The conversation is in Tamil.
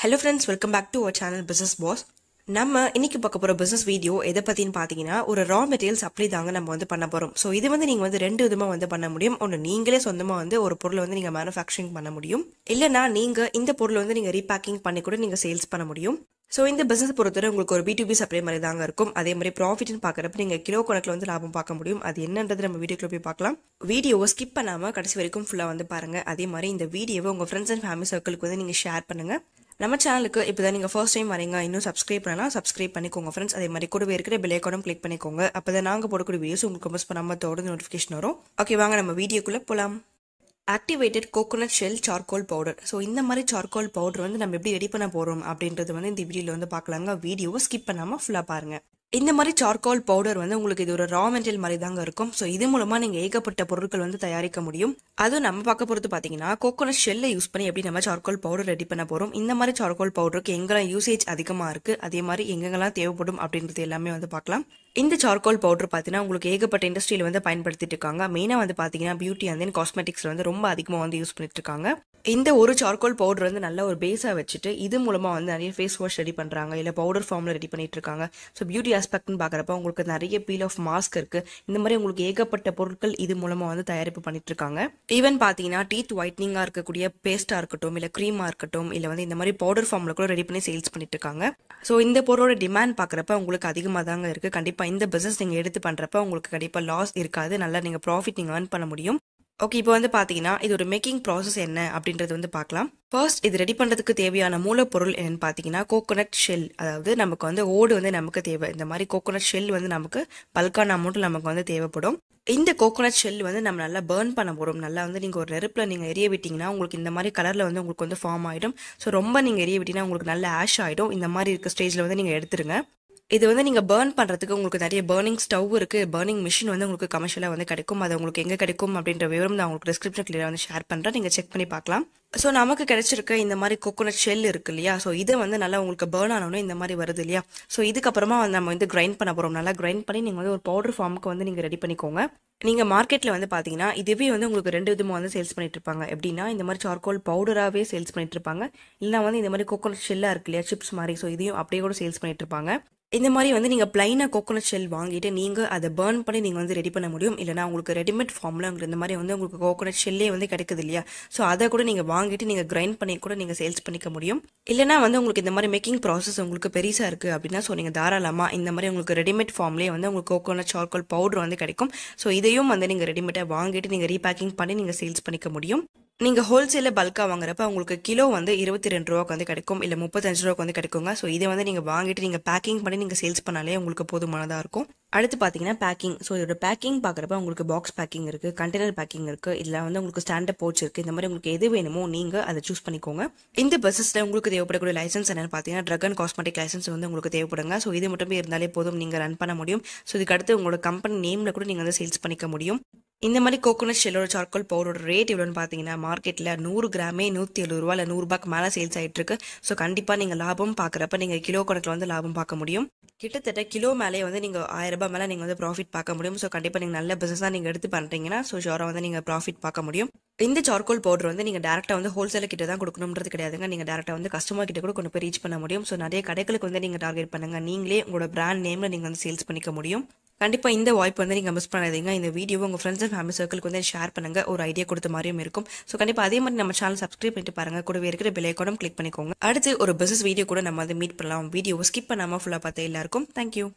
Hello friends, welcome back to our channel Business Boss. நம்ம இன்னைக்கு பார்க்க போற பிசினஸ் வீடியோ எதை பத்தின்னு பாத்தீங்கன்னா ஒரு ரா மெட்டீரியல் சப்ளை தாங்க நம்ம பண்ண போறோம். சோ இது நீங்க ரெண்டு விதமா பண்ண முடியும். ஒன்னு நீங்களே சொந்தமா ஒரு பொருளை நீங்க மேனுஃபேக்சரிங் பண்ண முடியும். இல்லனா நீங்க இந்த பொருளை நீங்க ரீபேக்கிங் பண்ணி கூட நீங்க சேல்ஸ் பண்ண முடியும். சோ இந்த பிசினஸ் பொறுத்தவரை உங்களுக்கு ஒரு B2B சப்ளை மாதிரி தாங்க இருக்கும். அதே மாதிரி ப்ராஃபிட்னு பாக்குறப்ப நீங்க கிலோ கணக்குல லாபம் பார்க்க முடியும். அது என்னன்றது நம்ம வீடியோக்குள்ள போய் பார்க்கலாம். வீடியோவை ஸ்கிப் பண்ணாம கடைசி வரைக்கும் ஃபுல்லா பாருங்க. அதே மாதிரி இந்த வீடியோவை உங்க ஃப்ரெண்ட்ஸ் அண்ட் ஃபேமிலி சர்க்கிளுக்கு நீங்க ஷேர் பண்ணுங்க. நம்ம சேனலுக்கு இப்போதான் நீங்க ஃபர்ஸ்ட் டைம் வரீங்க, இன்னும் சப்ஸ்கிரைப் பண்ணலாம், சப்ஸ்கிரைப் பண்ணிக்கோங்க ஃப்ரெண்ட்ஸ். அதே மாதிரி கூடவே இருக்கிற பெல் ஐகானும் கிளிக் பண்ணிக்கோங்க. அப்பதான் நாங்க போடக்கூடிய வீடியோஸ் உங்களுக்கு மிஸ் பண்ணாம தொடர்ந்து நோட்டிஃபிகேஷன் வரும். ஓகே, வாங்க நம்ம வீடியோக்குள்ள போலாம். Activated coconut shell charcoal powder. So இந்த மாதிரி சார்கோல் பவுடர் நம்ம எப்படி ரெடி பண்ண போறோம் அப்படின்றது இந்த வீடியோல பார்க்கலாங்க. வீடியோவை ஸ்கிப் பண்ணாம ஃபுல்லா பாருங்க. இந்த மாதிரி சார்கோல் பவுடர் உங்களுக்கு இது ஒரு ரா மெட்டீரியல் மாதிரி தாங்க இருக்கும். ஸோ இது மூலமா நீங்க ஏகப்பட்ட பொருட்கள் தயாரிக்க முடியும். அதுவும் நம்ம பார்க்க போறது பாத்தீங்கன்னா கோகோனட் ஷெல்லை யூஸ் பண்ணி எப்படி நம்ம சார்கோல் பவுடர் ரெடி பண்ண போறோம். இந்த மாதிரி சார்கோல் பவுடருக்கு எங்கெல்லாம் யூசேஜ் அதிகமா இருக்கு, அதே மாதிரி எங்கெல்லாம் தேவைப்படும் அப்படின்றது எல்லாமே பார்க்கலாம். இந்த சார்கோல் பவுடர் பாத்தீங்கன்னா உங்களுக்கு ஏகப்பட்ட இண்டஸ்ட்ரியில பயன்படுத்திட்டு இருக்காங்க. மெயினா பாத்தீங்கன்னா பியூட்டி அண்ட் காஸ்மெட்டிக்ஸ்ல ரொம்ப அதிகமா யூஸ் பண்ணிட்டு இருக்காங்க. இந்த ஒரு சார்கோல் பவுடர் நல்ல ஒரு பேஸா வச்சுட்டு இது மூலமா நிறைய ஃபேஸ் வாஷ் ரெடி பண்றாங்க, இல்ல பவுடர் ஃபார்ம்ல ரெடி பண்ணிட்டு இருக்காங்க. ஸோ பியூட்டி ஆஸ்பெக்ட்னு பாக்குறப்ப உங்களுக்கு நிறைய பீல் ஆஃப் மாஸ்க் இருக்கு. இந்த மாதிரி உங்களுக்கு ஏகப்பட்ட பொருட்கள் இது மூலமா தயாரிப்பு பண்ணிட்டு இருக்காங்க. ஈவன் பாத்தீங்கன்னா டீத் ஒயிட்னிங்கா இருக்கக்கூடிய பேஸ்டா இருக்கட்டும், இல்ல கிரீமா இருக்கட்டும், இல்ல இந்த மாதிரி பவுடர் ஃபார்ம்ல கூட ரெடி பண்ணி சேல்ஸ் பண்ணிட்டு இருக்காங்க. ஸோ இந்த பொருளோட டிமாண்ட் பாக்குறப்ப உங்களுக்கு அதிகமா தாங்க இருக்கு. கண்டிப்பா இந்த பிசினஸ் நீங்க எடுத்து பண்றப்ப உங்களுக்கு கண்டிப்பா லாஸ் இருக்காது, நல்லா நீங்க ப்ராஃபிட் நீங்க earn பண்ண முடியும். ஓகே, இப்போ பாத்தீங்கன்னா இது ஒரு மேக்கிங் ப்ராசஸ் என்ன அப்படின்றது பார்க்கலாம். ஃபர்ஸ்ட் இது ரெடி பண்றதுக்கு தேவையான மூலப்பொருள் என்னன்னு பாத்தீங்கன்னா கோகோனட் ஷெல். அதாவது நமக்கு ஓடு நமக்கு தேவை. இந்த மாதிரி கோகோனட் ஷெல் நமக்கு பல்கான அமௌண்ட் நமக்கு தேவைப்படும். இந்த கோகோனட் ஷெல் நம்ம நல்லா பர்ன் பண்ண போறோம். நல்லா நீங்க ஒரு நெருப்புல நீங்க எரிய விட்டீங்கன்னா உங்களுக்கு இந்த மாதிரி கலர்ல உங்களுக்கு ஃபார்ம் ஆயிடும். ஸோ ரொம்ப நீங்க எரிய விட்டீங்கன்னா உங்களுக்கு நல்ல ஆஷ் ஆயிடும். இந்த மாதிரி இருக்க ஸ்டேஜ்ல நீங்க எடுத்துருங்க. இது நீங்க பர்ன் பண்றதுக்கு உங்களுக்கு நிறைய பர்னிங் ஸ்டவ் இருக்கு, பர்னிங் மிஷின் உங்களுக்கு கமர்ஷியலா கிடைக்கும். அது உங்களுக்கு எங்க கிடைக்கும் அப்படின்ற விவரம் நான் உங்களுக்கு டிஸ்கிரிப்ஷன் கிளியரா ஷேர் பண்றேன், நீங்க செக் பண்ணி பார்க்கலாம். ஸோ நமக்கு கிடைச்சிருக்க இந்த மாதிரி கோகோனட் ஷெல் இருக்கு இல்லையா, ஸோ இது நல்லா உங்களுக்கு பர்ன் ஆனோன்னு இந்த மாதிரி வருது இல்லையா. ஸோ இதுக்கப்புறமா நம்ம கிரைண்ட் பண்ண போறோம். நல்லா கிரைண்ட் பண்ணி நீங்க ஒரு பவுடர் ஃபார்முக்கு நீங்க ரெடி பண்ணிக்கோங்க. நீங்க மார்க்கெட்ல பாத்தீங்கன்னா இதுவே உங்களுக்கு ரெண்டு விதமா சேல்ஸ் பண்ணிட்டு இருப்பாங்க. எப்படின்னா இந்த மாதிரி சார்கோல் பவுடராவே சேல்ஸ் பண்ணிட்டு இருப்பாங்க, இல்லைன்னா இந்த மாதிரி கோகோனட் ஷெல்லா இருக்கு இல்லையா, சிப்ஸ் மாதிரி, ஸோ இதையும் அப்படியே கூட சேல்ஸ் பண்ணிட்டு இருப்பாங்க. இந்த மாதிரி நீங்க பிளைனா கோகோனட் ஷெல் வாங்கிட்டு நீங்க அதை பர்ன் பண்ணி நீங்க ரெடி பண்ண முடியும். இல்லைனா உங்களுக்கு ரெடிமேட் ஃபார்ம்ல இந்த மாதிரி உங்களுக்கு கோகோனட் ஷெல்லே கிடைக்குது இல்லையா, ஸோ அதை கூட நீங்க வாங்கிட்டு நீங்க கிரைண்ட் பண்ணி கூட நீங்க சேல்ஸ் பண்ணிக்க முடியும். இல்லைனா உங்களுக்கு இந்த மாதிரி மேக்கிங் ப்ராசஸ் உங்களுக்கு பெருசா இருக்கு அப்படின்னா ஸோ நீங்க தாராளமா இந்த மாதிரி உங்களுக்கு ரெடிமேட் ஃபார்ம்லேயே உங்களுக்கு கோகோனட் சார்கோல் பவுடர் கிடைக்கும். ஸோ இதையும் நீங்க ரெடிமேட்டா வாங்கிட்டு நீங்க ரீபேக்கிங் பண்ணி நீங்க சேல்ஸ் பண்ணிக்க முடியும். நீங்க ஹோல்சேல பல்கா வாங்குறப்ப உங்களுக்கு கிலோ 22 ரூபாய்க்கு கிடைக்கும், இல்ல 35 ரூபாய்க்கு கிடைக்குங்க. ஸோ இதை நீங்க வாங்கிட்டு நீங்க பேக்கிங் பண்ணி நீங்க சேல்ஸ் பண்ணாலே உங்களுக்கு போதுமானதா இருக்கும். அடுத்து பாத்தீங்கன்னா பேக்கிங். ஸோ இதோட பேக்கிங் பாக்குறப்ப உங்களுக்கு பாக்ஸ் பேக்கிங் இருக்கு, கண்டெய்னர் பேக்கிங் இருக்கு, இல்ல உங்களுக்கு ஸ்டாண்டப் பவுச் இருக்கு. இந்த மாதிரி உங்களுக்கு எது வேணுமோ நீங்க அதை சூஸ் பண்ணிக்கோங்க. இந்த பிசினஸ்ல உங்களுக்கு தேவைப்படக்கூடிய லைசன்ஸ் என்னன்னு பாத்தீங்கன்னா ட்ரக் அண்ட் காஸ்மெட்டிக் லைசன்ஸ் உங்களுக்கு தேவைப்படுங்க. ஸோ இது மட்டுமே இருந்தாலே போதும், நீங்க ரன் பண்ண முடியும். ஸோ இதுக்கு அடுத்து உங்களோட கம்பெனி நேம்ல கூட நீங்க சேல்ஸ் பண்ணிக்க முடியும். இந்த மாதிரி கோகோனட் ஷெல்லோட சார்கோல் பவுடரோட ரேட் எவ்வளோன்னு பார்த்தீங்கன்னா மார்க்கெட்டில் 100 கிராமே 170 ரூபா இல்லை 100 ரூபாய்க்கு மேலே சேல்ஸ் ஆகிட்டு இருக்கு. ஸோ கண்டிப்பாக நீங்கள் லாபம் பார்க்குறப்ப நீங்கள் கிலோ கணக்கில் லாபம் பார்க்க முடியும். கிட்டத்தட்ட கிலோ மேலே நீங்கள் 1000 ரூபாய் மேலே நீங்கள் ப்ராஃபிட் பார்க்க முடியும். ஸோ கண்டிப்பாக நீங்கள் நல்ல பிசினஸாக நீங்கள் எடுத்து பண்ணுறீங்கன்னா ஸோ ஷோராக நீங்கள் ப்ராஃபிட் பார்க்க முடியும். இந்த சார்கோல் பவுடர் நீங்கள் டேரக்டாக ஹோல்சேலர் கிட்ட தான் கொடுக்கணும்ன்றது கிடையாதுங்க. நீங்கள் டேரக்டாக கஸ்டமர் கிட்ட கூட கொண்டு போய் ரீச் பண்ண முடியும். ஸோ நிறைய கடைகளுக்கு நீங்கள் டார்கெட் பண்ணுங்க. நீங்களே உங்களோட பிராண்ட் நேம்ல நீங்கள் சேல்ஸ் பண்ணிக்க முடியும். கண்டிப்பா இந்த வாய்ப்பு நீங்க மிஸ் பண்ணாதீங்க. இந்த வீடியோ உங்க ஃப்ரெண்ட்ஸ் அண்ட் ஃபேமிலி சர்க்கிளுக்கு ஷேர் பண்ணுங்க, ஒரு ஐடியா கொடுத்த மாதிரியும் இருக்கும். ஸோ கண்டிப்பா அதே மாதிரி நம்ம சேனல் சப்ஸ்கிரைப் பண்ணிட்டு பாருங்க, கூடவே இருக்கிற பெல் ஐகானும் கிளிக் பண்ணிக்கோங்க. அடுத்து ஒரு பிசினஸ் வீடியோ கூட நம்ம மீட் பண்ணலாம். வீடியோ ஸ்கிப் பண்ணாம ஃபுல்லா பார்த்தே எல்லாருக்கும் தேங்க்யூ.